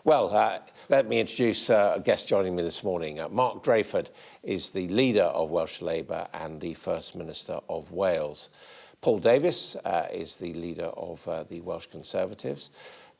Well, let me introduce a guest joining me this morning. Mark Drayford is the leader of Welsh Labour and the First Minister of Wales. Paul Davies is the leader of the Welsh Conservatives.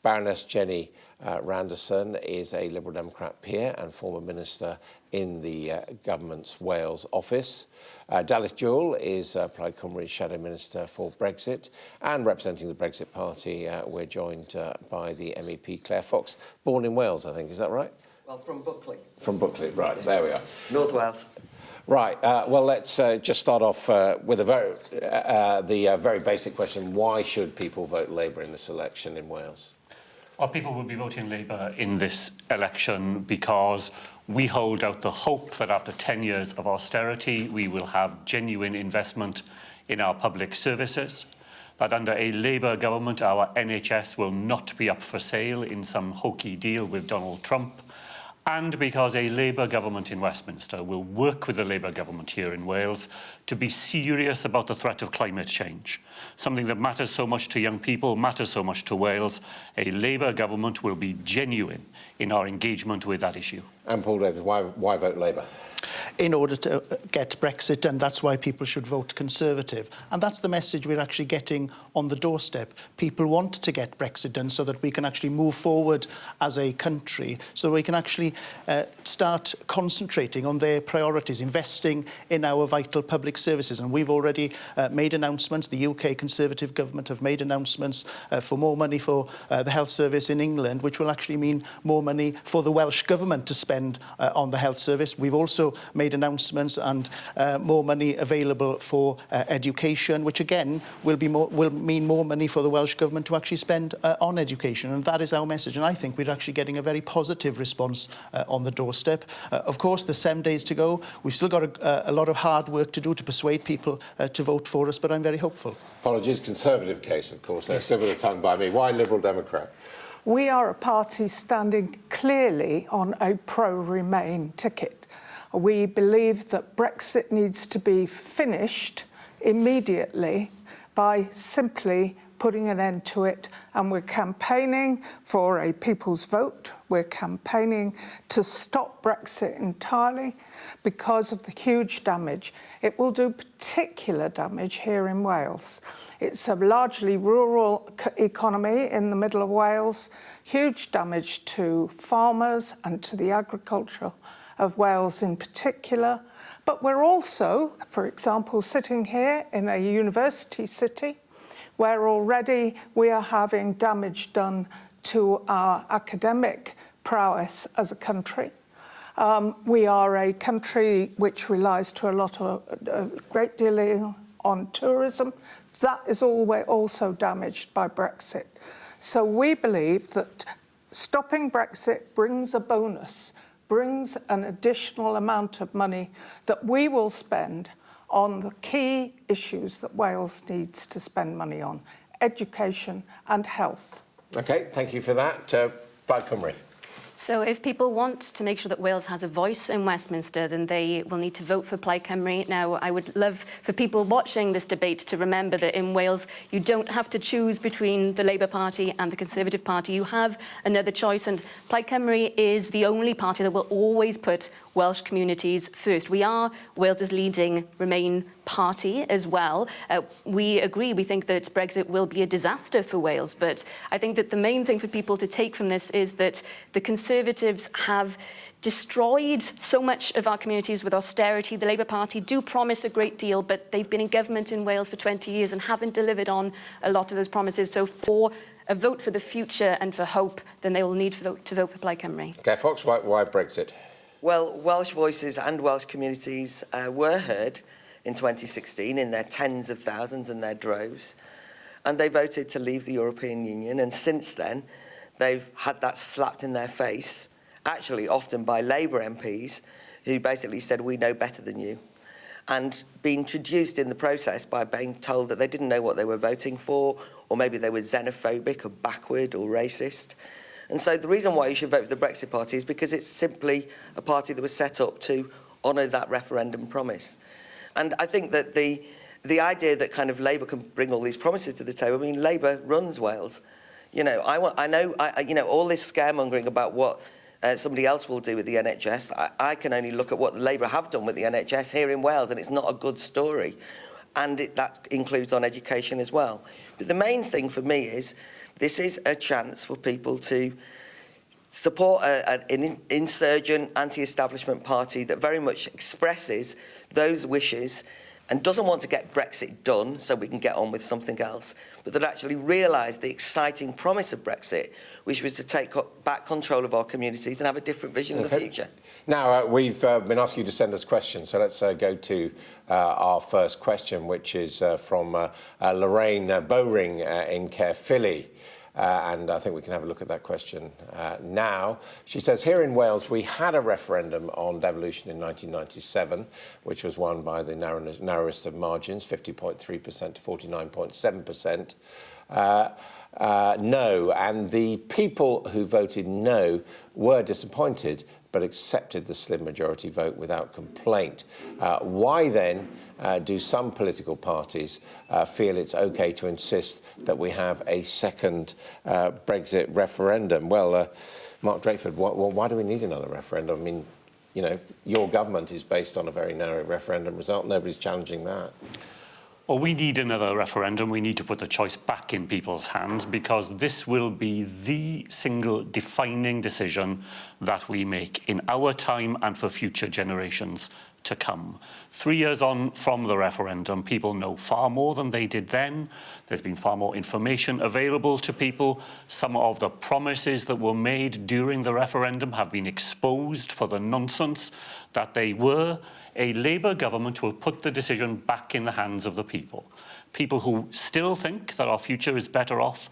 Baroness Jenny Randerson is a Liberal Democrat peer and former minister in the government's Wales office. Dalith Jewell is Plaid Cymru's Shadow Minister for Brexit, and representing the Brexit Party, we're joined by the MEP Claire Fox, born in Wales, I think. Is that right? Well, from Buckley. From Buckley, right. There we are. North Wales. Right. Well, let's just start off with the very basic question: why should people vote Labour in this election in Wales? Well, people will be voting Labour in this election because we hold out the hope that after 10 years of austerity, we will have genuine investment in our public services, that under a Labour government, our NHS will not be up for sale in some hokey deal with Donald Trump, and because a Labour government in Westminster will work with the Labour government here in Wales to be serious about the threat of climate change, something that matters so much to young people, matters so much to Wales. A Labour government will be genuine in our engagement with that issue. And Paul Davies, why vote Labour? In order to get Brexit done, that's why people should vote Conservative. And that's the message we're actually getting on the doorstep. People want to get Brexit done so that we can actually move forward as a country, so we can actually start concentrating on their priorities, investing in our vital public services. And we've already made announcements. The UK Conservative government have made announcements for more money for the health service in England, which will actually mean more money for the Welsh government to spend on the health service. We've also made announcements and more money available for education, which again will mean more money for the Welsh government to actually spend on education. And that is our message. And I think we're actually getting a very positive response on the doorstep. Of course, there's 7 days to go. We've still got a lot of hard work to do to persuade people to vote for us, but I'm very hopeful. Apologies, Conservative case, of course. They're still with a tongue by me. Why Liberal Democrat? We are a party standing clearly on a pro-Remain ticket. We believe that Brexit needs to be finished immediately by simply putting an end to it. And we're campaigning for a people's vote. We're campaigning to stop Brexit entirely because of the huge damage. It will do particular damage here in Wales. It's a largely rural economy in the middle of Wales, huge damage to farmers and to the agriculture of Wales in particular. But we're also, for example, sitting here in a university city where already we are having damage done to our academic prowess as a country. We are a country which relies to a great deal on tourism. That is also damaged by Brexit. So we believe that stopping Brexit brings a bonus, brings an additional amount of money that we will spend on the key issues that Wales needs to spend money on: education and health. OK, thank you for that. Plaid Cymru. So if people want to make sure that Wales has a voice in Westminster, then they will need to vote for Plaid Cymru. Now, I would love for people watching this debate to remember that in Wales, you don't have to choose between the Labour Party and the Conservative Party. You have another choice, and Plaid Cymru is the only party that will always put Welsh communities first. We are Wales's leading Remain party as well. We agree, we think that Brexit will be a disaster for Wales, but I think that the main thing for people to take from this is that the Conservatives have destroyed so much of our communities with austerity. The Labour Party do promise a great deal, but they've been in government in Wales for 20 years and haven't delivered on a lot of those promises. So for a vote for the future and for hope, then they will need to vote for Plaid Cymru. Claire Fox, why Brexit? Well, Welsh voices and Welsh communities were heard in 2016 in their tens of thousands and their droves, and they voted to leave the European Union. And since then, they've had that slapped in their face, actually often by Labour MPs, who basically said, we know better than you, and being traduced in the process by being told that they didn't know what they were voting for, or maybe they were xenophobic or backward or racist. And so the reason why you should vote for the Brexit Party is because it's simply a party that was set up to honour that referendum promise. And I think that the idea that kind of Labour can bring all these promises to the table, I mean, Labour runs Wales. You know, I know, you know, all this scaremongering about what somebody else will do with the NHS. I can only look at what Labour have done with the NHS here in Wales, and it's not a good story. And that includes on education as well. But the main thing for me is this is a chance for people to support an insurgent, anti-establishment party that very much expresses those wishes and doesn't want to get Brexit done so we can get on with something else, but that actually realised the exciting promise of Brexit, which was to take back control of our communities and have a different vision of the future. Now, we've been asking you to send us questions, so let's go to our first question, which is from Lorraine Bowring in Caerphilly. And I think we can have a look at that question now. She says, here in Wales, we had a referendum on devolution in 1997, which was won by the narrowest of margins, 50.3% to 49.7%. No, and the people who voted no were disappointed, but accepted the slim majority vote without complaint. Why then do some political parties feel it's OK to insist that we have a second Brexit referendum? Well, Mark Drayford, why do we need another referendum? I mean, you know, your government is based on a very narrow referendum result. Nobody's challenging that. Well, we need another referendum. We need to put the choice back in people's hands, because this will be the single defining decision that we make in our time and for future generations to come. 3 years on from the referendum, people know far more than they did then. There's been far more information available to people. Some of the promises that were made during the referendum have been exposed for the nonsense that they were. A Labour government will put the decision back in the hands of the people. People who still think that our future is better off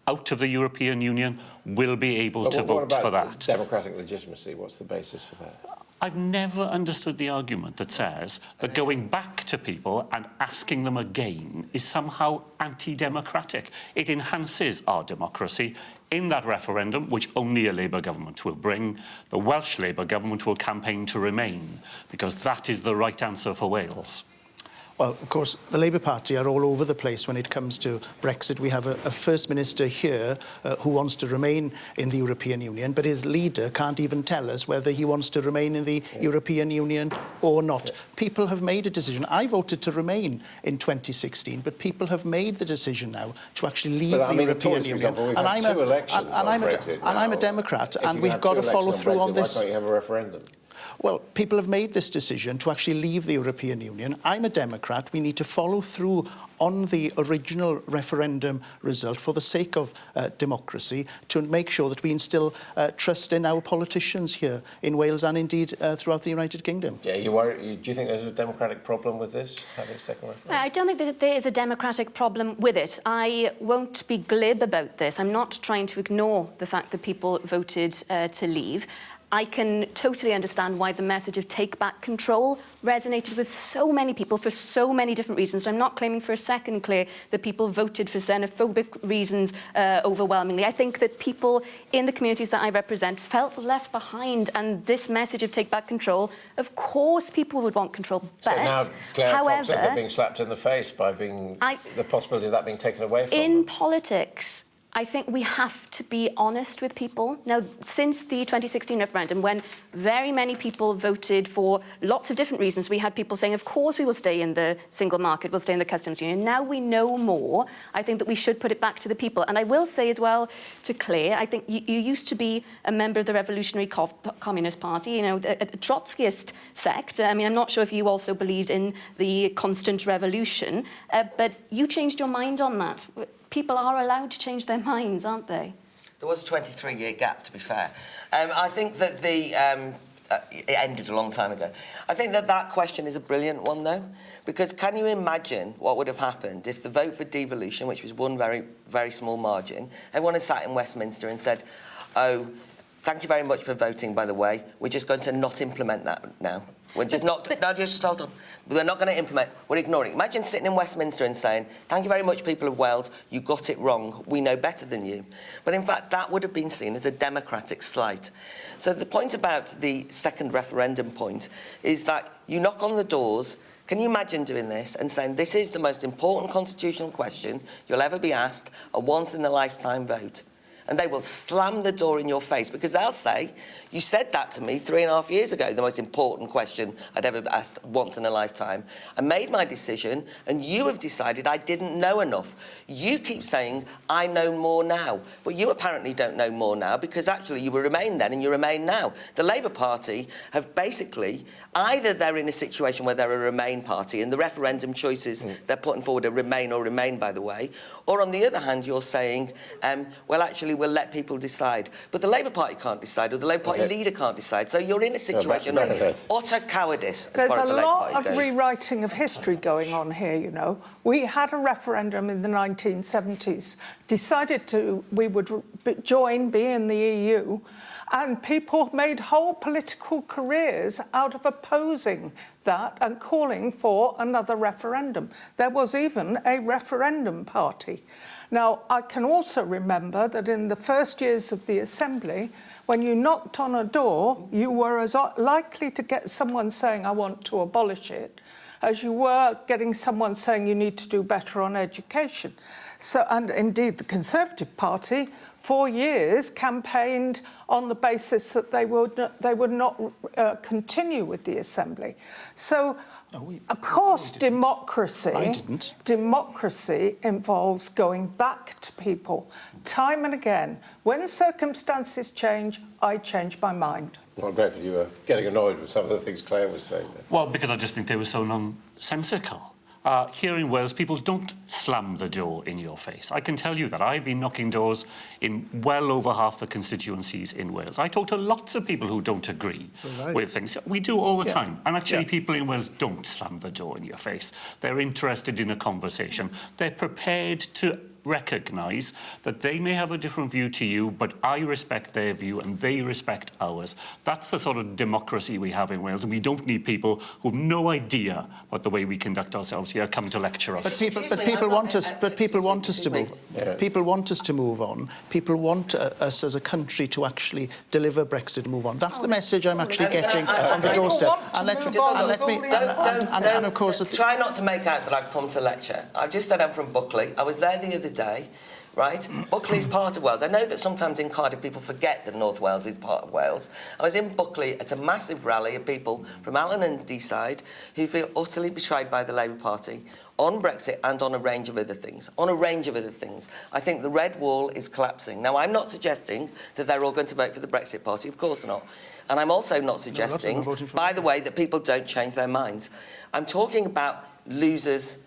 out of the European Union will be able to vote for that. Democratic legitimacy, what's the basis for that? I've never understood the argument that says that going back to people and asking them again is somehow anti-democratic. It enhances our democracy. In that referendum, which only a Labour government will bring, the Welsh Labour government will campaign to remain, because that is the right answer for Wales. Well, of course, the Labour Party are all over the place when it comes to Brexit. We have a First Minister here who wants to remain in the European Union, but his leader can't even tell us whether he wants to remain in the European Union or not. People have made a decision. I voted to remain in 2016, but people have made the decision now to actually leave the European Union. And I'm a Democrat, and we've got to follow through on this. Why can't you have a referendum? Well, people have made this decision to actually leave the European Union. I'm a Democrat. We need to follow through on the original referendum result for the sake of democracy, to make sure that we instill trust in our politicians here in Wales and indeed throughout the United Kingdom. Yeah, do you think there's a democratic problem with this, having a second referendum? I don't think that there is a democratic problem with it. I won't be glib about this. I'm not trying to ignore the fact that people voted to leave. I can totally understand why the message of take back control resonated with so many people for so many different reasons. So I'm not claiming for a second, Claire, that people voted for xenophobic reasons overwhelmingly. I think that people in the communities that I represent felt left behind, and this message of take back control, of course people would want control. But, so now Claire however, Fox is being slapped in the face by the possibility of that being taken away from in them. politics, I think we have to be honest with people. Now, since the 2016 referendum, when very many people voted for lots of different reasons, we had people saying, of course we will stay in the single market, we'll stay in the customs union. Now we know more. I think that we should put it back to the people. And I will say as well to Claire, I think you used to be a member of the Revolutionary Communist Party, you know, a Trotskyist sect. I mean, I'm not sure if you also believed in the constant revolution, but you changed your mind on that. People are allowed to change their minds, aren't they? There was a 23-year gap, to be fair. I think that it ended a long time ago. I think that question is a brilliant one, though, because can you imagine what would have happened if the vote for devolution, which was one very, very small margin, everyone had sat in Westminster and said, oh, thank you very much for voting, by the way. We're just going to not implement that now. We're just not... No, just hold on. We're not going to implement... We're ignoring it. Imagine sitting in Westminster and saying, thank you very much, people of Wales. You got it wrong. We know better than you. But in fact, that would have been seen as a democratic slight. So the point about the second referendum point is that you knock on the doors Can you imagine doing this and saying this is the most important constitutional question you'll ever be asked, a once-in-a-lifetime vote? And they will slam the door in your face because they'll say, you said that to me 3.5 years ago, the most important question I'd ever asked once in a lifetime. I made my decision and you have decided I didn't know enough. You keep saying, I know more now. But you apparently don't know more now because actually you were Remain then and you Remain now. The Labour Party have basically, either they're in a situation where they're a Remain party and the referendum choices they're putting forward are Remain or Remain, by the way, or on the other hand, you're saying, well, actually, we'll let people decide. But the Labour Party can't decide, or the Labour Party leader can't decide. So you're in a situation of utter cowardice as far as the Labour Party goes. There's a lot of rewriting of history going on here, you know. We had a referendum in the 1970s, decided we would be in the EU, and people made whole political careers out of opposing that and calling for another referendum. There was even a referendum party. Now, I can also remember that in the first years of the Assembly, when you knocked on a door, you were as likely to get someone saying, I want to abolish it, as you were getting someone saying you need to do better on education. So, and indeed, the Conservative Party, for years, campaigned on the basis that they would not continue with the Assembly. So, of course, democracy involves going back to people time and again. When circumstances change, I change my mind. Well, Grayford, you were getting annoyed with some of the things Claire was saying there. Well, because I just think they were so nonsensical. Here in Wales, people don't slam the door in your face. I can tell you that. I've been knocking doors in well over half the constituencies in Wales. I talk to lots of people who don't agree with things. We do all the time. And actually, people in Wales don't slam the door in your face. They're interested in a conversation. They're prepared to recognise that they may have a different view to you, but I respect their view and they respect ours. That's the sort of democracy we have in Wales, and we don't need people who have no idea what the way we conduct ourselves here come to lecture us. But people want us to move. People want us to move on. People want us as a country to actually deliver Brexit and move on. That's the message I'm actually getting on the doorstep. And of course, try not to make out that I've come to lecture. I've just said I'm from Buckley. I was there the other day, right? Buckley is part of Wales. I know that sometimes in Cardiff people forget that North Wales is part of Wales. I was in Buckley at a massive rally of people from Allen and Deeside who feel utterly betrayed by the Labour Party on Brexit and on a range of other things. I think the red wall is collapsing. Now, I'm not suggesting that they're all going to vote for the Brexit Party. Of course not. And I'm also not suggesting, by the way, that people don't change their minds. I'm talking about losers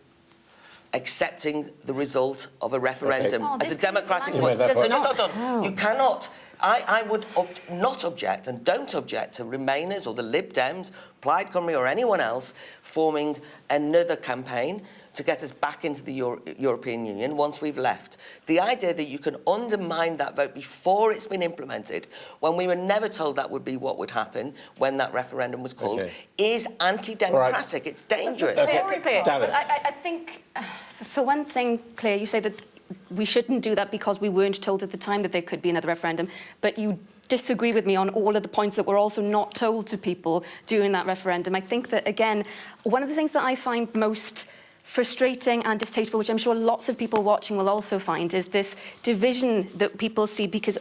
accepting the result of a referendum as a democratic voice. Just hold on. You cannot. I would not object and don't object to Remainers or the Lib Dems, Plaid Cymru or anyone else forming another campaign to get us back into the European Union once we've left. The idea that you can undermine that vote before it's been implemented, when we were never told that would be what would happen when that referendum was called, is anti-democratic. Right. It's dangerous. Very clear. I think, for one thing, Claire, you say that we shouldn't do that because we weren't told at the time that there could be another referendum, but you disagree with me on all of the points that were also not told to people during that referendum. I think that, again, one of the things that I find most frustrating and distasteful, which I'm sure lots of people watching will also find, is this division that people see because,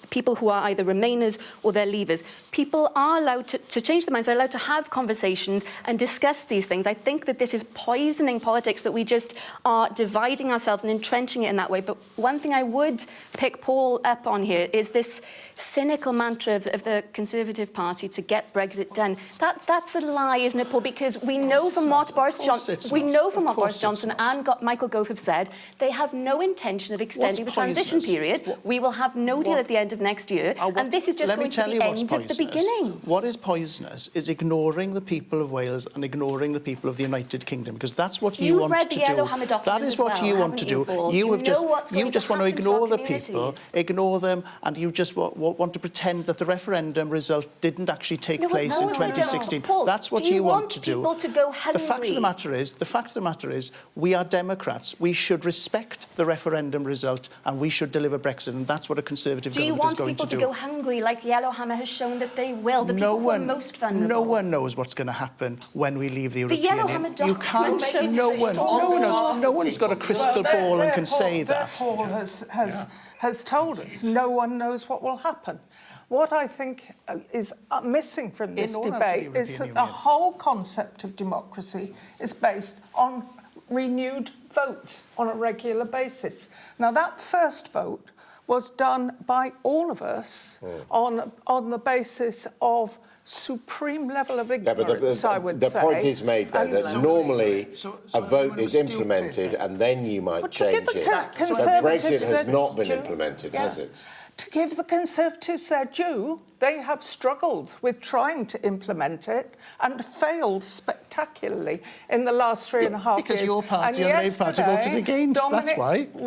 people who are either Remainers or they're Leavers. People are allowed to change their minds. They're allowed to have conversations and discuss these things. I think that this is poisoning politics, that we just are dividing ourselves and entrenching it in that way. But one thing I would pick Paul up on here is this cynical mantra of the Conservative Party to get Brexit done. That's a lie, isn't it, Paul? Because we know from what Boris Johnson and Michael Gove have said, they have no intention of extending the transition period. We will have no deal at the end of next year, and this is just going to be the end of the beginning. What is poisonous is ignoring the people of Wales and ignoring the people of the United Kingdom, because that's what you want to do. That is what you want to do. You just want to ignore the people, ignore them, and you just want to pretend that the referendum result didn't actually take place in 2016. That's what you want to do. The fact of the matter is, we are Democrats. We should respect the referendum result, and we should deliver Brexit, and that's what a Conservative government is going to do. want people to go hungry, like Yellowhammer has shown that they will. The people who are most vulnerable. No one knows what's going to happen when we leave the European Union. Yellowhammer You can't. document No one knows. No one's got a crystal ball and can say that. Their poll has told us no one knows what will happen. What I think is missing from this debate is that the whole concept of democracy is based on renewed votes on a regular basis. Now, that first vote was done by all of us on the basis of supreme level of ignorance, I would say. The point is made there that normally a vote is implemented and then you might change it. But Brexit has not been implemented, has it? To give the Conservatives their due, they have struggled with trying to implement it and failed spectacularly in the last 3.5 years. Because your party and the Labour Party voted against, that's why. Dominic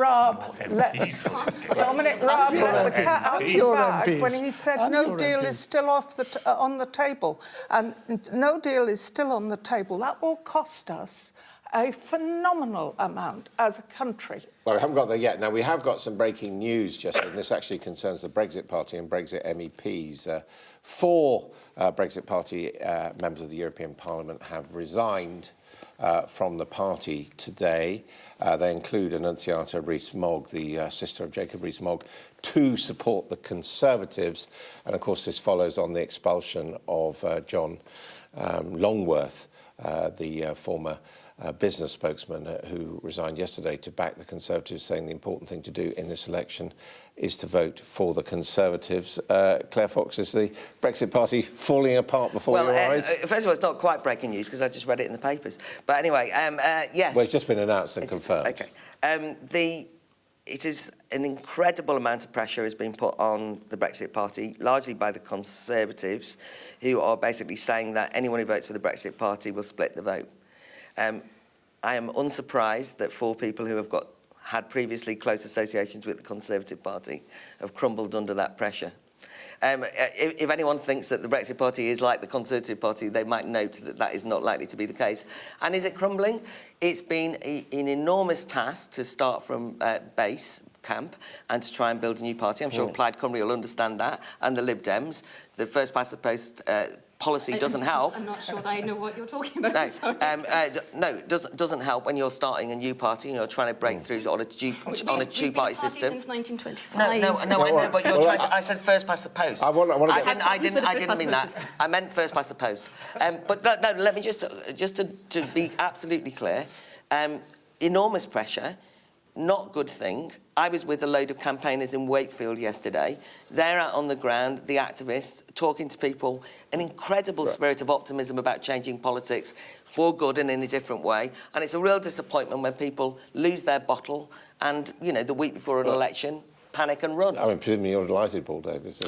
Raab let the cat out of the bag when he said no deal is still on the table. And no deal is still on the table. That will cost us a phenomenal amount as a country. Well, we haven't got there yet. Now, we have got some breaking news, Jessica, and this actually concerns the Brexit Party and Brexit MEPs. 4 Brexit Party members of the European Parliament have resigned from the party today. They include Annunziata Rees-Mogg, the sister of Jacob Rees-Mogg, to support the Conservatives. And, of course, this follows on the expulsion of John Longworth, the former business spokesman who resigned yesterday to back the Conservatives, saying the important thing to do in this election is to vote for the Conservatives. Claire Fox, is the Brexit Party falling apart before your eyes? First of all, it's not quite breaking news because I just read it in the papers. But anyway, yes. Well, it's just been announced and confirmed. OK. It is an incredible amount of pressure has been put on the Brexit Party, largely by the Conservatives, who are basically saying that anyone who votes for the Brexit Party will split the vote. I am unsurprised that 4 people who have had previously close associations with the Conservative Party have crumbled under that pressure. If anyone thinks that the Brexit Party is like the Conservative Party, they might note that that is not likely to be the case. And is it crumbling? It's been an enormous task to start from base camp and to try and build a new party. I'm sure Plaid Cymru will understand that, and the Lib Dems. The first past the post policy doesn't help. I'm not sure that I know what you're talking about. No, it doesn't help when you're starting a new party and you're trying to break through on a two-party system. Since 1925. No, I know, but you're trying to. I said first past the post. I didn't mean that. I meant first past the post. But no, let me just to be absolutely clear. Enormous pressure. Not good thing. I was with a load of campaigners in Wakefield yesterday. They're out on the ground, the activists, talking to people, an incredible spirit of optimism about changing politics for good and in a different way. And it's a real disappointment when people lose their bottle and, you know, the week before an election, panic and run. I mean, presumably you're delighted, Paul Davies.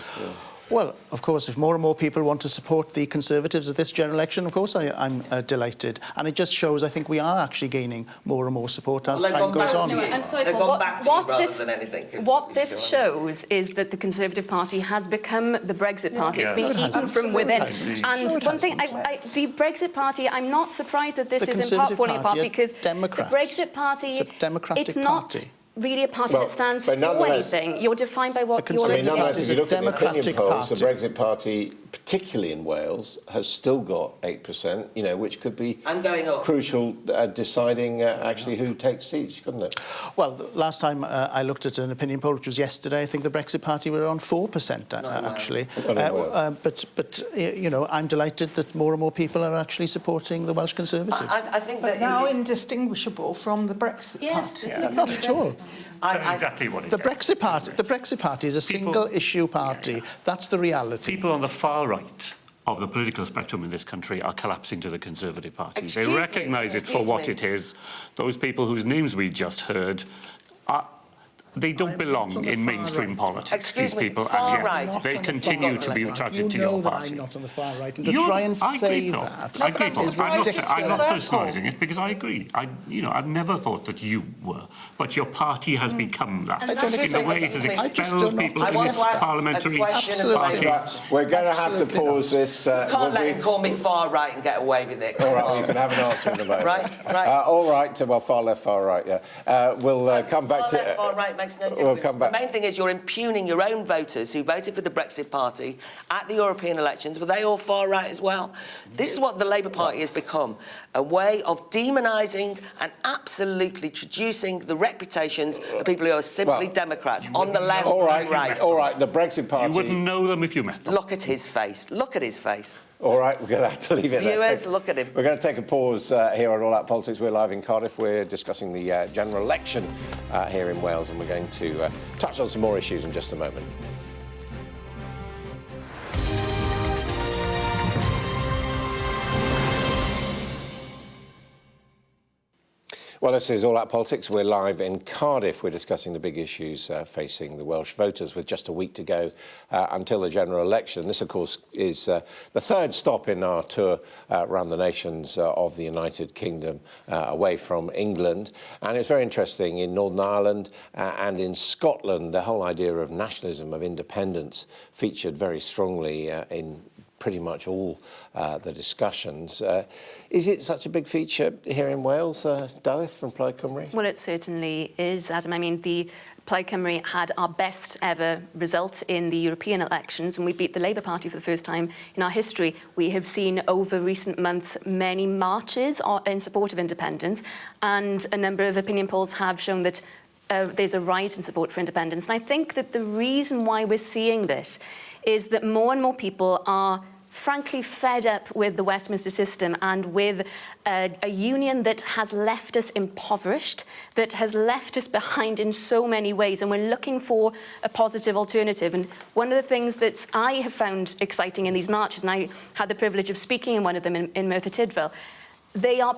Well, of course, if more and more people want to support the Conservatives at this general election, of course I'm delighted. And it just shows, I think, we are actually gaining more and more support as time goes on. I'm sorry, They've gone back to you rather than anything. What this shows is that the Conservative Party has become the Brexit Party. It's been eaten from within. And one thing, the Brexit Party, I'm not surprised that this is in part falling apart because the Brexit Party, it's not really a party that stands for anything. You're defined by what you're doing. Nonetheless, if you look at the opinion polls, the Brexit Party, particularly in Wales, has still got 8%, you know, which could be crucial deciding actually who takes seats, couldn't it? Well, last time I looked at an opinion poll, which was yesterday, I think the Brexit Party were on 4%, actually. But you know, I'm delighted that more and more people are actually supporting the Welsh Conservatives. I think that now indistinguishable from the Brexit Party. Not at all. Exactly what it is. The Brexit Party is a single-issue party. That's the reality. People on the far right of the political spectrum in this country are collapsing to the Conservative Party. They recognise it for what it is. Those people whose names we just heard they don't belong in mainstream politics, these people, and yet they continue to be attracted to your party. I'm not on the far right, and to try and say that... I agree, I'm not personalising it, because I agree. I've never thought that you were, but your party has become that. In the way it has expelled people in this parliamentary party. We're going to have to pause this. You can't let him call me far right and get away with it. All right, well, you can have an answer in a moment. Right. All right, well, far left, far right, yeah. We'll come back to... Far right makes no difference. We'll come back. The main thing is you're impugning your own voters who voted for the Brexit Party at the European elections. Were they all far right as well? This is what the Labour Party has become, a way of demonising and absolutely traducing the reputations of people who are simply Democrats on the left and right. All right, the Brexit Party... You wouldn't know them if you met them. Look at his face. Look at his face. All right, we're going to have to leave it there. Viewers, look at him. We're going to take a pause here on All Out Politics. We're live in Cardiff. We're discussing the general election here in Wales, and we're going to touch on some more issues in just a moment. Well, this is All Out Politics. We're live in Cardiff. We're discussing the big issues facing the Welsh voters with just a week to go until the general election. This, of course, is the third stop in our tour around the nations of the United Kingdom away from England. And it's very interesting in Northern Ireland and in Scotland, the whole idea of nationalism, of independence, featured very strongly in pretty much all the discussions. Is it such a big feature here in Wales, Delyth from Plaid Cymru? Well, it certainly is, Adam. I mean, the Plaid Cymru had our best ever result in the European elections, and we beat the Labour Party for the first time in our history. We have seen over recent months many marches in support of independence, and a number of opinion polls have shown that there's a rise in support for independence. And I think that the reason why we're seeing this is that more and more people are frankly fed up with the Westminster system and with a union that has left us impoverished, that has left us behind in so many ways, and we're looking for a positive alternative. And one of the things that I have found exciting in these marches, and I had the privilege of speaking in one of them in Merthyr Tydfil,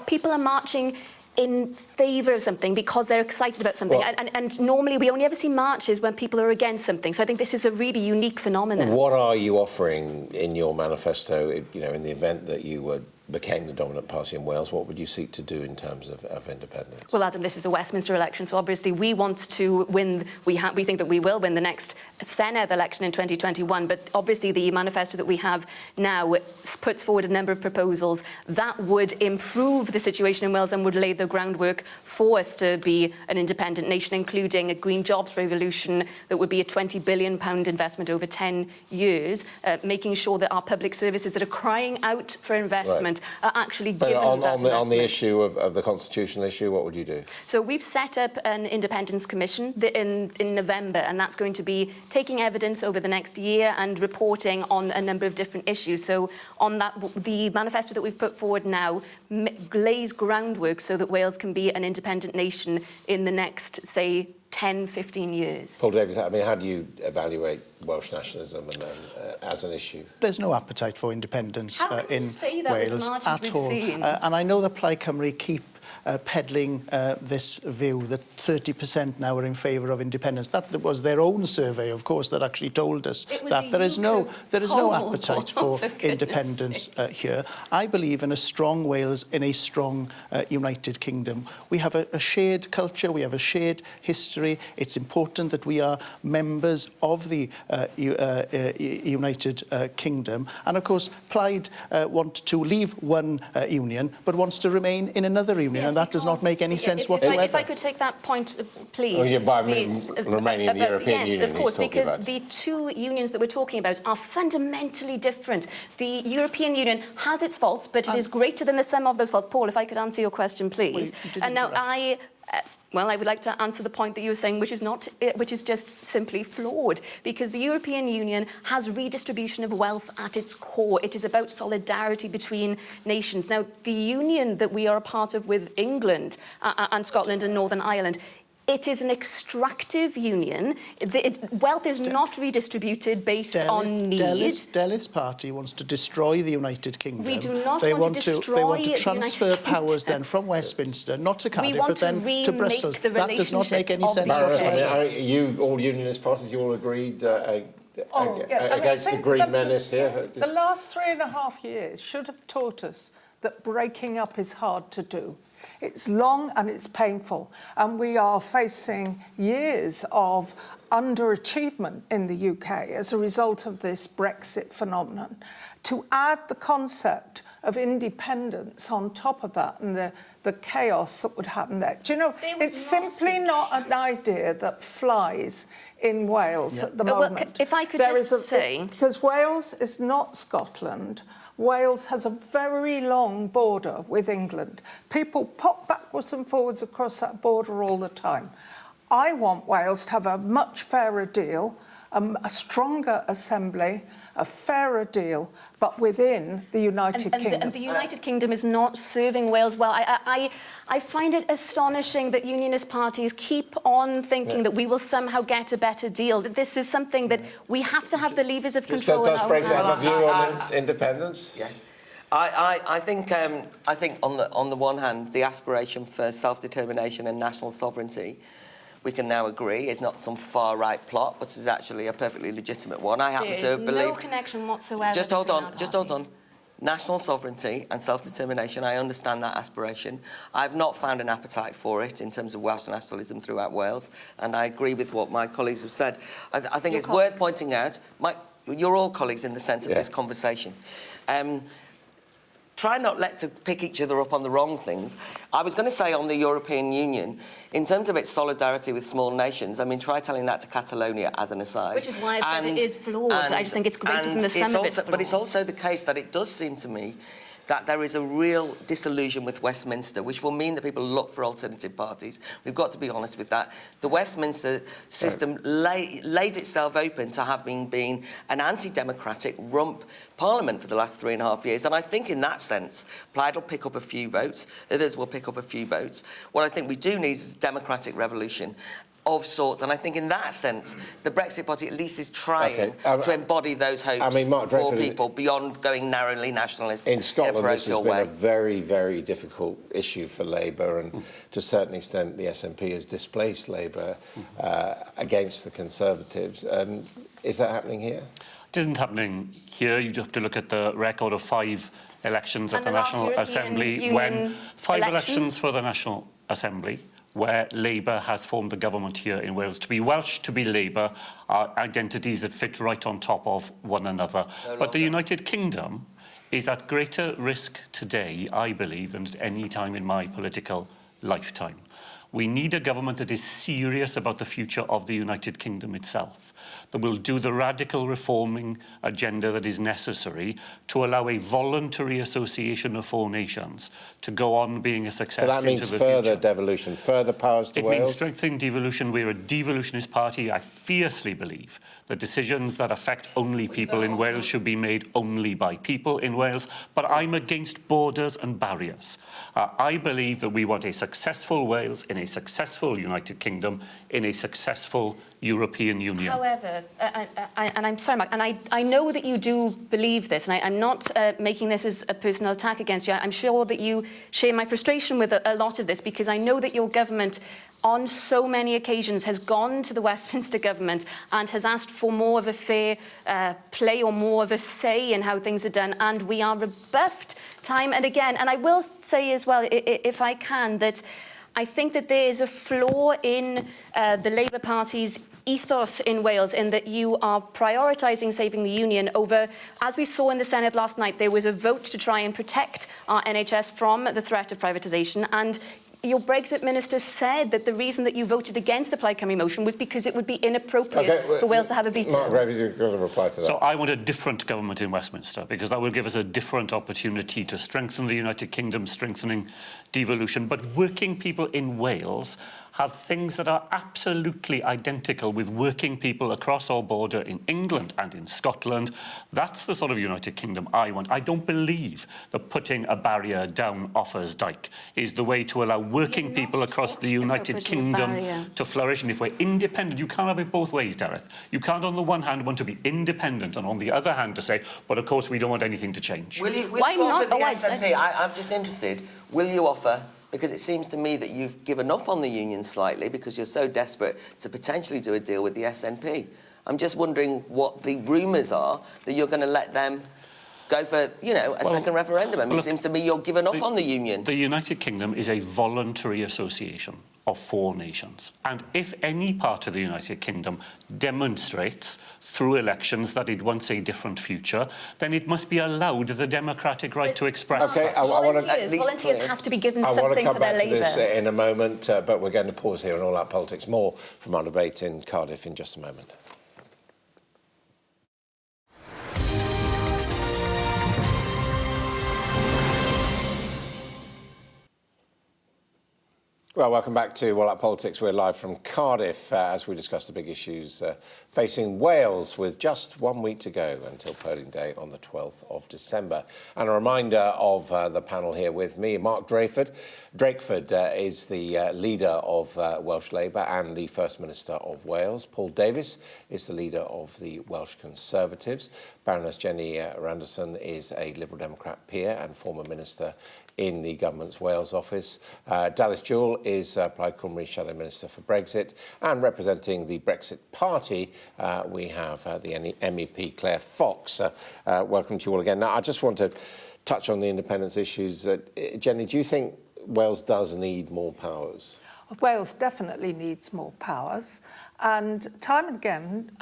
people are marching in favour of something because they're excited about something. Well, and normally we only ever see marches when people are against something. So I think this is a really unique phenomenon. What are you offering in your manifesto, you know, in the event that you became the dominant party in Wales? What would you seek to do in terms of independence? Well, Adam, this is a Westminster election, so obviously we want to win. We think that we will win the next Senedd election in 2021, but obviously the manifesto that we have now puts forward a number of proposals that would improve the situation in Wales and would lay the groundwork for us to be an independent nation, including a green jobs revolution that would be a £20 billion investment over 10 years, making sure that our public services that are crying out for investment are actually given on the issue of the constitutional issue, what would you do? So we've set up an independence commission in November, and that's going to be taking evidence over the next year and reporting on a number of different issues. So on that, the manifesto that we've put forward now lays groundwork so that Wales can be an independent nation in the next, say, 10, 15 years. Paul Davies, I mean, how do you evaluate Welsh nationalism as an issue? There's no appetite for independence in Wales at all. Seen? And I know that Plaid Cymru keep peddling this view that 30% now are in favour of independence. That was their own survey, of course, that actually told us that there is no appetite for independence here. I believe in a strong Wales, in a strong United Kingdom. We have a shared culture, we have a shared history. It's important that we are members of the United Kingdom. And of course, Plaid want to leave one union, but wants to remain in another union. And that does not make any sense whatsoever. If I could take that point, please. Well, by remaining in the European Union. Yes, of course, because the two unions that we're talking about are fundamentally different. The European Union has its faults, but it is greater than the sum of those faults. Paul, if I could answer your question, please. And now I would like to answer the point that you were saying, which is just simply flawed, because the European Union has redistribution of wealth at its core. It is about solidarity between nations. Now, the union that we are a part of with England and Scotland and Northern Ireland, it is an extractive union. Wealth is not redistributed based on need. Delyth's party wants to destroy the United Kingdom. We do not want to destroy They want to transfer powers then from Westminster, not to Cardiff, but then to Brussels. That does not make any sense whatsoever. You, all unionist parties, you all agreed against the Green menace here? The last 3.5 years should have taught us that breaking up is hard to do. It's long and it's painful, and we are facing years of underachievement in the UK as a result of this Brexit phenomenon. To add the concept of independence on top of that and the chaos that would happen there. Do you know, it's simply not an idea that flies in Wales at the moment. Well, if I could say... Because Wales is not Scotland. Wales has a very long border with England. People pop backwards and forwards across that border all the time. I want Wales to have a much fairer deal, a stronger assembly, a fairer deal, but within the United Kingdom. And the United Kingdom is not serving Wales well. I find it astonishing that unionist parties keep on thinking that we will somehow get a better deal. That this is something that we have to have the levers of control. Does Brexit have a view on independence? Yes. I think on the one hand, the aspiration for self-determination and national sovereignty, we can now agree, is not some far-right plot, but is actually a perfectly legitimate one. I happen to believe... There's no connection whatsoever. Just hold on. National sovereignty and self-determination, I understand that aspiration. I've not found an appetite for it in terms of Welsh nationalism throughout Wales, and I agree with what my colleagues have said. I think it's worth pointing out, you're all colleagues in the sense of this conversation. Try not to pick each other up on the wrong things. I was going to say on the European Union, in terms of its solidarity with small nations, I mean, try telling that to Catalonia as an aside. Which is why I said it is flawed. I just think it's greater than the sum of its flaws. But it's also the case that it does seem to me that there is a real disillusion with Westminster, which will mean that people look for alternative parties. We've got to be honest with that. The Westminster system laid itself open to having been an anti-democratic rump parliament for the last 3.5 years. And I think in that sense, Plaid will pick up a few votes, others will pick up a few votes. What I think we do need is a democratic revolution of sorts, and I think in that sense, the Brexit Party at least is trying to embody those hopes for people beyond going narrowly nationalist in Scotland. In a this has been a very, very difficult issue for Labour, and to a certain extent, the SNP has displaced Labour against the Conservatives. Is that happening here? It isn't happening here. You have to look at the record of 5 elections at the National Assembly, when 5 elections for the National Assembly, where Labour has formed the government here in Wales. To be Welsh, to be Labour, are identities that fit right on top of one another. But the United Kingdom is at greater risk today, I believe, than at any time in my political lifetime. We need a government that is serious about the future of the United Kingdom itself, that will do the radical reforming agenda that is necessary to allow a voluntary association of 4 nations to go on being a success into the future. So that means further devolution, further powers to Wales? It means strengthening devolution. We're a devolutionist party. I fiercely believe that decisions that affect only people in Wales should be made only by people in Wales, but I'm against borders and barriers. I believe that we want a successful Wales in a successful United Kingdom, in a successful European Union. However, and I'm sorry, Mark, and I know that you do believe this, and I'm not making this as a personal attack against you. I'm sure that you share my frustration with a lot of this, because I know that your government on so many occasions has gone to the Westminster government and has asked for more of a fair play or more of a say in how things are done, and we are rebuffed time and again. And I will say as well, if I can, that I think that there is a flaw in the Labour Party's ethos in Wales, in that you are prioritising saving the union over, as we saw in the Senate last night, there was a vote to try and protect our NHS from the threat of privatisation, and your Brexit minister said that the reason that you voted against the Plaid Cymru motion was because it would be inappropriate for Wales to have a veto. Mark Gravy, you've got to reply to that. So I want a different government in Westminster, because that will give us a different opportunity to strengthen the United Kingdom, strengthening devolution. But working people in Wales have things that are absolutely identical with working people across our border in England and in Scotland. That's the sort of United Kingdom I want. I don't believe that putting a barrier down Offa's Dyke is the way to allow working people across the United Kingdom to flourish. And if we're independent, you can't have it both ways, Dareth. You can't on the one hand want to be independent and on the other hand to say, but of course we don't want anything to change. Will you offer the SNP? I'm just interested. Will you offer... Because it seems to me that you've given up on the union slightly because you're so desperate to potentially do a deal with the SNP. I'm just wondering what the rumours are that you're going to let them go for, a second referendum. I mean, it seems to me you're giving up on the Union. The United Kingdom is a voluntary association of 4 nations. And if any part of the United Kingdom demonstrates through elections that it wants a different future, then it must be allowed the democratic right to express that. Volunteers have to be given something for their labour. I want to come back to this in a moment, but we're going to pause here on All Out Politics. More from our debate in Cardiff in just a moment. Well, welcome back to All Out Politics. We're live from Cardiff as we discuss the big issues facing Wales, with just 1 week to go until polling day on the 12th of December. And a reminder of the panel here with me, Mark Drakeford. Drakeford is the leader of Welsh Labour and the First Minister of Wales. Paul Davies is the leader of the Welsh Conservatives. Baroness Jenny Randerson is a Liberal Democrat peer and former Minister in the government's Wales office. Dalys Jewell is Plaid Cymru Shadow Minister for Brexit, and representing the Brexit Party, we have the MEP Claire Fox. Welcome to you all again. Now, I just want to touch on the independence issues. Jenny, do you think Wales does need more powers? Wales definitely needs more powers, and time and again,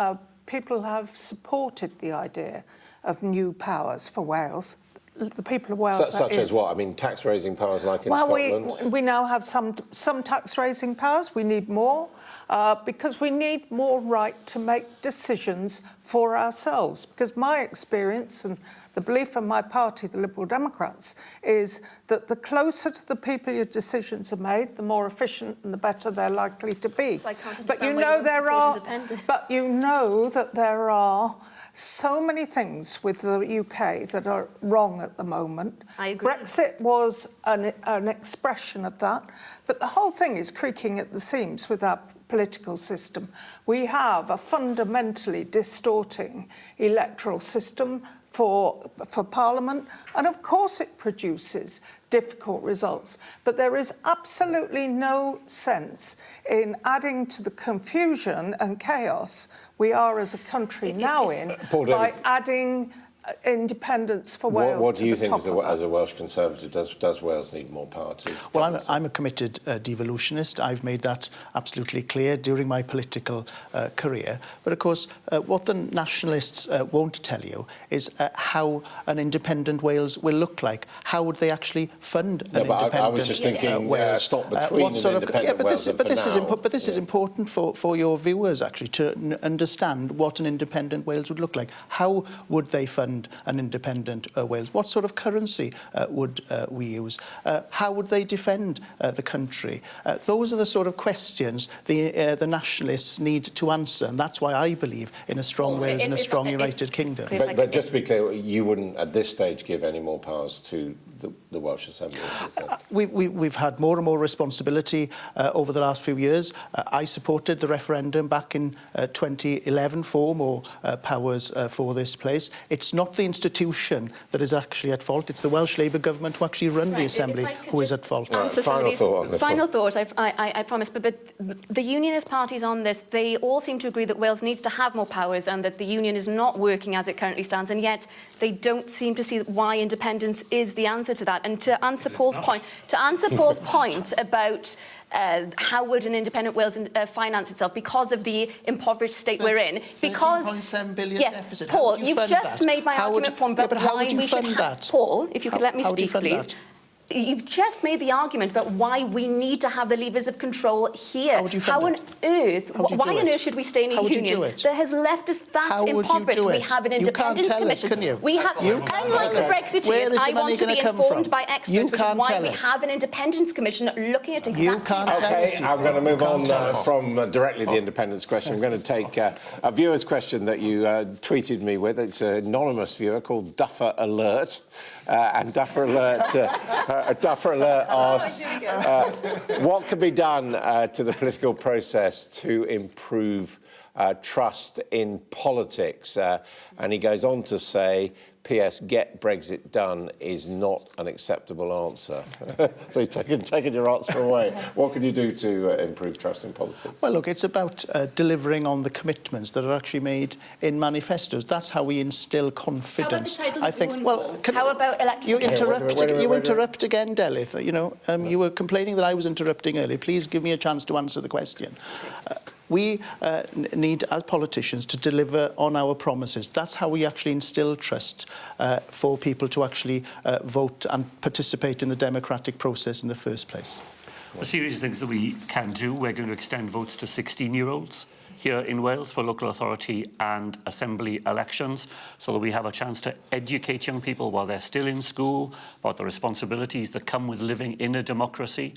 people have supported the idea of new powers for Wales. The people of Wales. Such as what? I mean, tax-raising powers like in Scotland? Well, we now have some tax-raising powers. We need more because we need more right to make decisions for ourselves. Because my experience and the belief of my party, the Liberal Democrats, is that the closer to the people your decisions are made, the more efficient and the better they're likely to be. So I can't but you know that there are so many things with the UK that are wrong at the moment. I agree. Brexit was an expression of that, but the whole thing is creaking at the seams with our political system. We have a fundamentally distorting electoral system for Parliament, and of course it produces difficult results. But there is absolutely no sense in adding to the confusion and chaos we are as a country now in by adding independence for Wales. What do you think as a Welsh Conservative, does Wales need more power to? Well, I'm a committed devolutionist. I've made that absolutely clear during my political career. But of course, what the nationalists won't tell you is how an independent Wales will look like. How would they actually fund an independent I was just thinking, Wales? stop between an independent Wales and but this is important for your viewers, actually, to understand what an independent Wales would look like. How would they fund an independent Wales? What sort of currency would we use? How would they defend the country? Those are the sort of questions the nationalists need to answer, and that's why I believe in a strong Wales and a strong United Kingdom. But just to be clear, you wouldn't at this stage give any more powers to the Welsh Assembly? We've had more and more responsibility over the last few years. I supported the referendum back in 2011 for more powers for this place. It's not the institution that is actually at fault. It's the Welsh Labour government who actually run the Assembly who is at fault. Final thought on this Final thought, I promise. But the unionist parties on this, they all seem to agree that Wales needs to have more powers and that the union is not working as it currently stands, and yet they don't seem to see why independence is the answer to that. And to answer Paul's point about how would an independent Wales finance itself because of the impoverished state we're in? Because 13.7 billion deficit. Paul, you've just made my argument for why we should have. Paul, if you could let me speak, please. You've just made the argument about why we need to have the levers of control here. How would you fund it? Why on earth should we stay in a union that has left us that impoverished? We have an independence commission. We have, unlike the Brexiteers, I want to be informed by experts, which is why we have an independence commission looking at exactly. Okay, I'm going to move on from directly the independence question. I'm going to take a viewer's question that you tweeted me with. It's an anonymous viewer called Duffer Alert. And Duffer Alert asks, what can be done to the political process to improve trust in politics? And he goes on to say, PS, get Brexit done is not an acceptable answer. So you've taken your answer away. What can you do to improve trust in politics? Well, look, it's about delivering on the commitments that are actually made in manifestos. That's how we instill confidence. How about the title I of think. your Well, call? How about electrification? You interrupt again, Delith. You know, you were complaining that I was interrupting earlier. Please give me a chance to answer the question. We need, as politicians, to deliver on our promises. That's how we actually instill trust for people to actually vote and participate in the democratic process in the first place. A series of things that we can do. We're going to extend votes to 16-year-olds here in Wales for local authority and assembly elections, so that we have a chance to educate young people while they're still in school about the responsibilities that come with living in a democracy.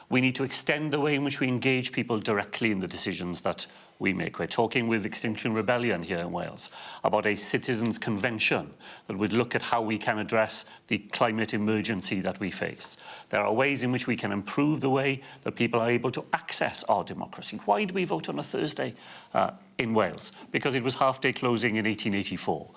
We need to extend the way in which we engage people directly in the decisions that we make. We're talking with Extinction Rebellion here in Wales about a citizens' convention that would look at how we can address the climate emergency that we face. There are ways in which we can improve the way that people are able to access our democracy. Why do we vote on a Thursday in Wales? Because it was half-day closing in 1884.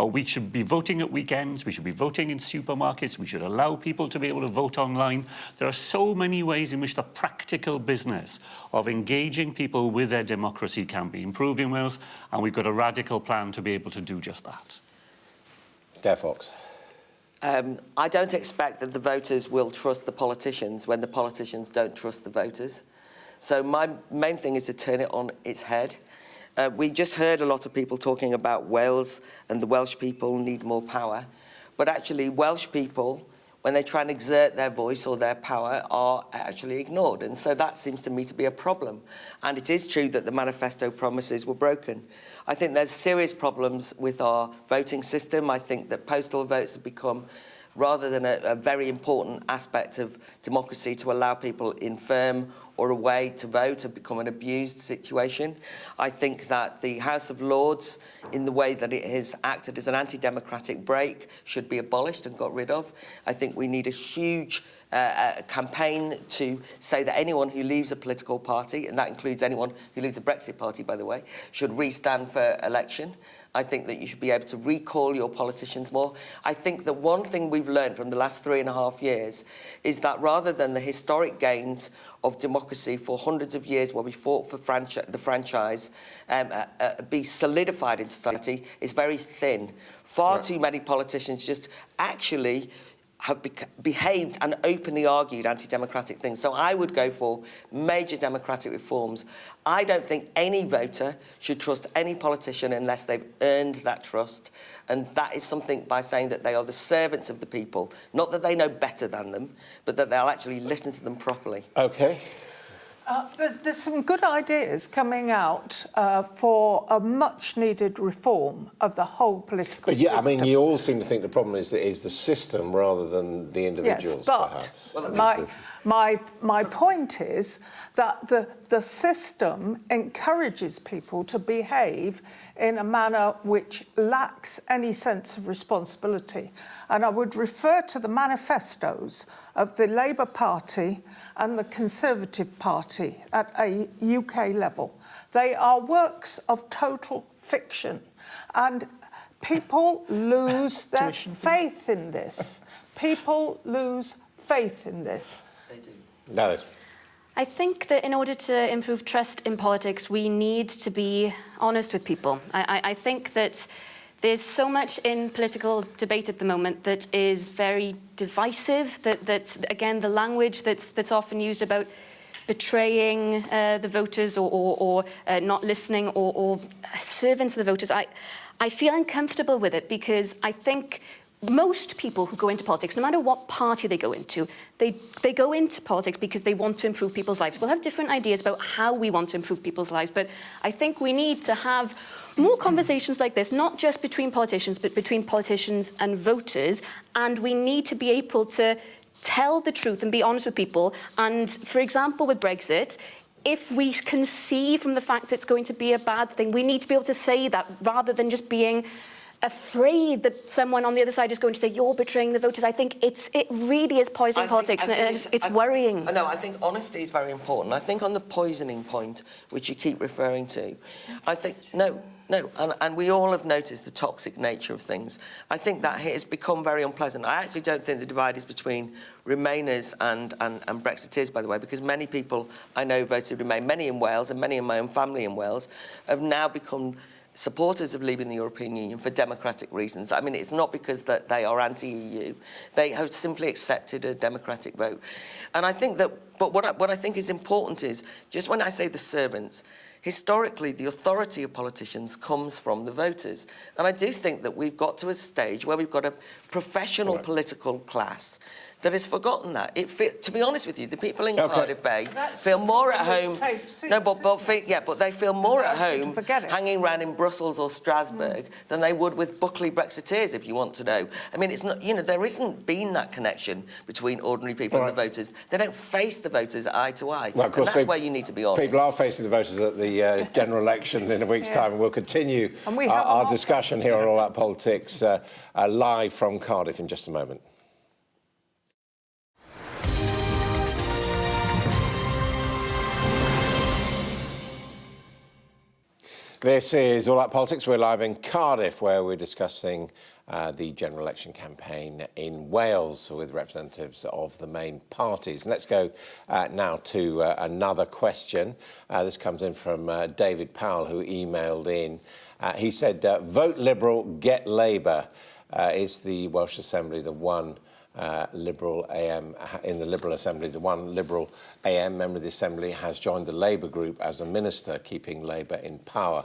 We should be voting at weekends. We should be voting in supermarkets. We should allow people to be able to vote online. There are so many ways in which the practical business of engaging people with their democracy can be improved in Wales, and we've got a radical plan to be able to do just that. Dare Fox. I don't expect that the voters will trust the politicians when the politicians don't trust the voters. So my main thing is to turn it on its head. We just heard a lot of people talking about Wales and the Welsh people need more power. But actually, Welsh people, when they try and exert their voice or their power, are actually ignored. And so that seems to me to be a problem. And it is true that the manifesto promises were broken. I think there's serious problems with our voting system. I think that postal votes have become, rather than a very important aspect of democracy to allow people in firm or away to vote, have become an abused situation. I think that the House of Lords, in the way that it has acted as an anti-democratic brake, should be abolished and got rid of. I think we need a huge campaign to say that anyone who leaves a political party, and that includes anyone who leaves the Brexit party, by the way, should re-stand for election. I think that you should be able to recall your politicians more. I think that one thing we've learned from the last 3.5 years is that rather than the historic gains of democracy for hundreds of years where we fought for the franchise be solidified in society, is very thin. Far too many politicians just actually have behaved and openly argued anti-democratic things. So I would go for major democratic reforms. I don't think any voter should trust any politician unless they've earned that trust. And that is something by saying that they are the servants of the people, not that they know better than them, but that they'll actually listen to them properly. OK. There's some good ideas coming out for a much-needed reform of the whole political system. But yeah, I mean, you all seem to think the problem is the system rather than the individuals, yes, but perhaps. My point is that the system encourages people to behave in a manner which lacks any sense of responsibility. And I would refer to the manifestos of the Labour Party and the Conservative Party at a UK level. They are works of total fiction. And people lose their faith in this. People lose faith in this. They do. No. I think that in order to improve trust in politics, we need to be honest with people. I think that there's so much in political debate at the moment that is very divisive, that again, the language that's often used about betraying the voters or not listening or servants of the voters, I feel uncomfortable with it because I think most people who go into politics, no matter what party they go into, they go into politics because they want to improve people's lives. We'll have different ideas about how we want to improve people's lives, but I think we need to have more conversations like this, not just between politicians, but between politicians and voters, and we need to be able to tell the truth and be honest with people. And, for example, with Brexit, if we can see from the fact it's going to be a bad thing, we need to be able to say that rather than just being afraid that someone on the other side is going to say, you're betraying the voters. I think it really is poisoning politics, and it's worrying. No, I think honesty is very important. I think on the poisoning point, which you keep referring to, I think, no, No, and we all have noticed the toxic nature of things. I think that has become very unpleasant. I actually don't think the divide is between Remainers and Brexiteers, by the way, because many people I know voted Remain, many in Wales and many in my own family in Wales, have now become supporters of leaving the European Union for democratic reasons. I mean, it's not because that they are anti-EU. They have simply accepted a democratic vote. And I think that, but what I think is important is, just when I say the servants, historically, the authority of politicians comes from the voters. And I do think that we've got to a stage where we've got a professional political class that has forgotten that. To be honest with you, the people in Cardiff Bay feel more at home. No, but they feel more at home hanging around in Brussels or Strasbourg than they would with Buckley Brexiteers, if you want to know. I mean, it's not. You know, there isn't been that connection between ordinary people and the voters. They don't face the voters eye to eye. Well, of course, and that's where you need to be honest. People are facing the voters at the general election in a week's time, and we'll continue our discussion here on All Out Politics live from Cardiff in just a moment. This is All Out Politics. We're live in Cardiff, where we're discussing the general election campaign in Wales with representatives of the main parties. And let's go now to another question. This comes in from David Powell, who emailed in. He said, vote Liberal, get Labour. Is the Welsh Assembly the one Liberal AM in the Liberal Assembly? The one Liberal AM member of the Assembly has joined the Labour group as a minister, keeping Labour in power.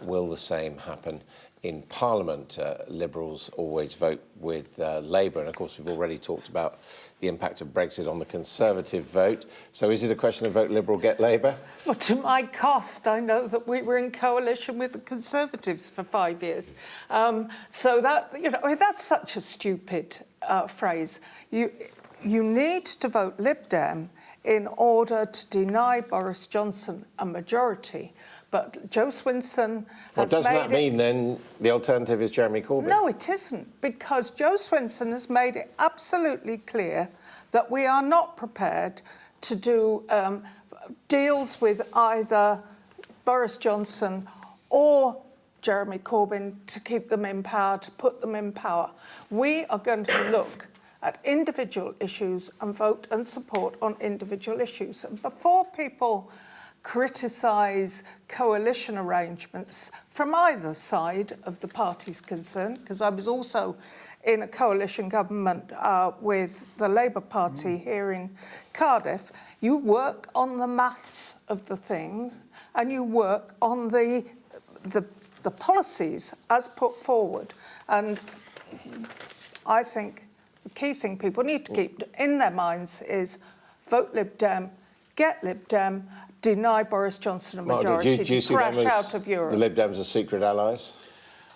Will the same happen in Parliament? Liberals always vote with Labour, and of course we've already talked about the impact of Brexit on the Conservative vote. So is it a question of vote Liberal, get Labour? Well, to my cost, I know that we were in coalition with the Conservatives for 5 years. So that, you know, I mean, that's such a stupid phrase. You need to vote Lib Dem in order to deny Boris Johnson a majority. But Joe Swinson has doesn't that mean then the alternative is Jeremy Corbyn? No, it isn't, because Joe Swinson has made it absolutely clear that we are not prepared to do deals with either Boris Johnson or Jeremy Corbyn to keep them in power, to put them in power. We are going to look at individual issues and vote and support on individual issues. And before people criticise coalition arrangements from either side of the parties concerned, because I was also in a coalition government with the Labour Party here in Cardiff, you work on the maths of the things and you work on the policies as put forward. And I think the key thing people need to keep in their minds is vote Lib Dem, get Lib Dem, deny Boris Johnson a majority, do you see crash them out of Europe. The Lib Dems as secret allies?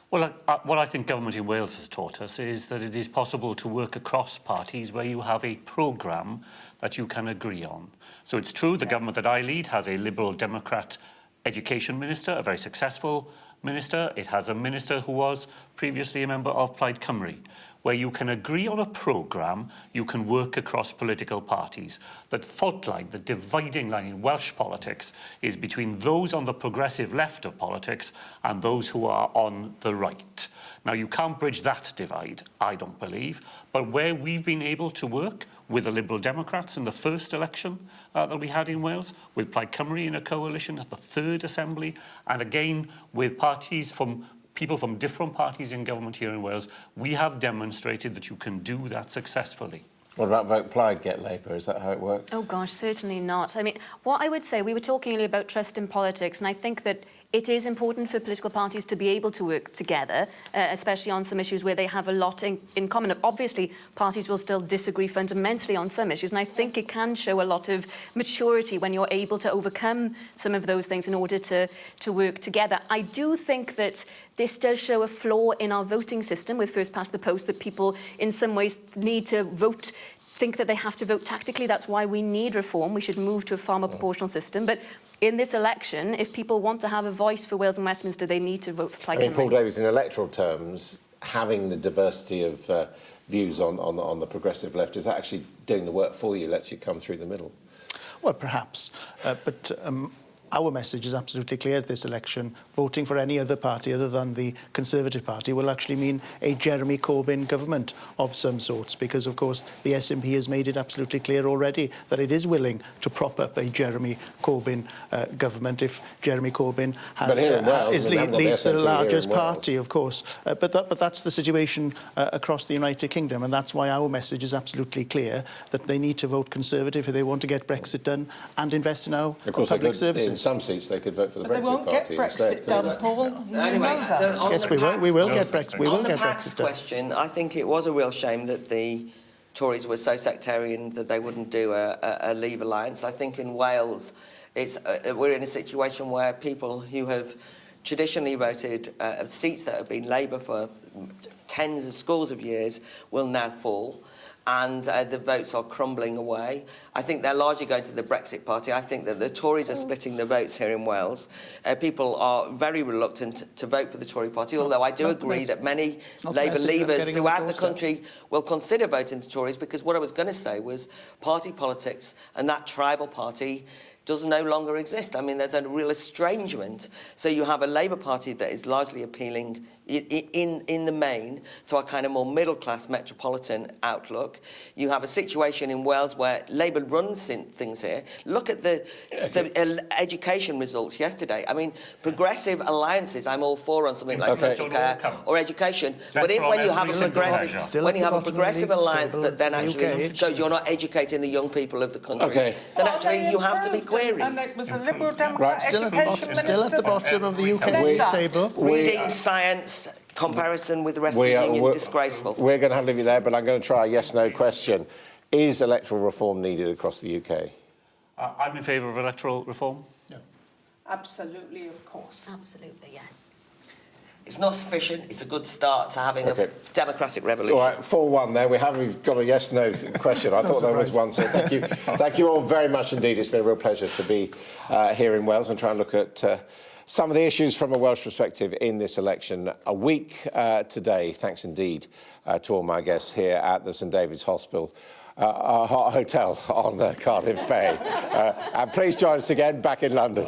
Well, what I think government in Wales has taught us is that it is possible to work across parties where you have a programme that you can agree on. So it's true the government that I lead has a Liberal Democrat education minister, a very successful minister. It has a minister who was previously a member of Plaid Cymru. Where you can agree on a programme, you can work across political parties. That fault line, the dividing line in Welsh politics is between those on the progressive left of politics and those who are on the right. Now, you can't bridge that divide, I don't believe, but where we've been able to work with the Liberal Democrats in the first election that we had in Wales, with Plaid Cymru in a coalition at the third Assembly, and again with parties from people from different parties in government here in Wales, we have demonstrated that you can do that successfully. What about vote Plaid, get Labour? Is that how it works? Oh gosh, certainly not. I mean, what I would say, we were talking earlier about trust in politics, and I think that it is important for political parties to be able to work together, especially on some issues where they have a lot in common. Obviously, parties will still disagree fundamentally on some issues, and I think it can show a lot of maturity when you're able to overcome some of those things in order to work together. I do think that this does show a flaw in our voting system with first past the post, that people in some ways need to vote, think that they have to vote tactically. That's why we need reform. We should move to a far more proportional system. But in this election, if people want to have a voice for Wales and Westminster, they need to vote for Plaid Cymru. I mean, Paul Davies, in electoral terms, having the diversity of views on the progressive left, is that actually doing the work for you, lets you come through the middle? Well, perhaps. But our message is absolutely clear at this election. Voting for any other party other than the Conservative Party will actually mean a Jeremy Corbyn government of some sorts, because, of course, the SNP has made it absolutely clear already that it is willing to prop up a Jeremy Corbyn government if Jeremy Corbyn leads the largest party, of course. But that's the situation across the United Kingdom, and that's why our message is absolutely clear that they need to vote Conservative if they want to get Brexit done and invest in our public services. In some seats, they could vote for the But Brexit they won't Party get Brexit done, Paul. Anyway, Yes, we will get Brexit. On the PACS Brexit done. question, I think it was a real shame that the Tories were so sectarian that they wouldn't do a Leave alliance. I think in Wales, we're in a situation where people who have traditionally voted seats that have been Labour for tens of scores of years will now fall. And the votes are crumbling away. I think they're largely going to the Brexit Party. I think that the Tories are splitting the votes here in Wales. People are very reluctant to vote for the Tory Party, although I do agree that many Labour leavers throughout the country will consider voting the Tories, because what I was going to say was party politics and that tribal party does no longer exist. I mean, there's a real estrangement. So you have a Labour Party that is largely appealing in the main to a kind of more middle-class metropolitan outlook. You have a situation in Wales where Labour runs things here. Look at the education results yesterday. I mean, progressive alliances, I'm all for on something like social care or education. But if when you have a progressive alliance that then actually shows you're not educating the young people of the country, then actually you have to be queried. And it was a Liberal Democrat still at the bottom of the UK table. Reading, science, comparison with the rest of the Union, disgraceful. We're going to have to leave you there, but I'm going to try a yes-no question. Is electoral reform needed across the UK? I'm in favour of electoral reform. No. Absolutely, of course. Absolutely, yes. It's not sufficient. It's a good start to having a democratic revolution. All right, 4-1 there. We've got a yes-no question. I thought there was one, so thank you. Thank you all very much indeed. It's been a real pleasure to be here in Wales and try and look at some of the issues from a Welsh perspective in this election. A week today, thanks indeed to all my guests here at the St David's Hospital Hotel on Cardiff Bay. And please join us again back in London.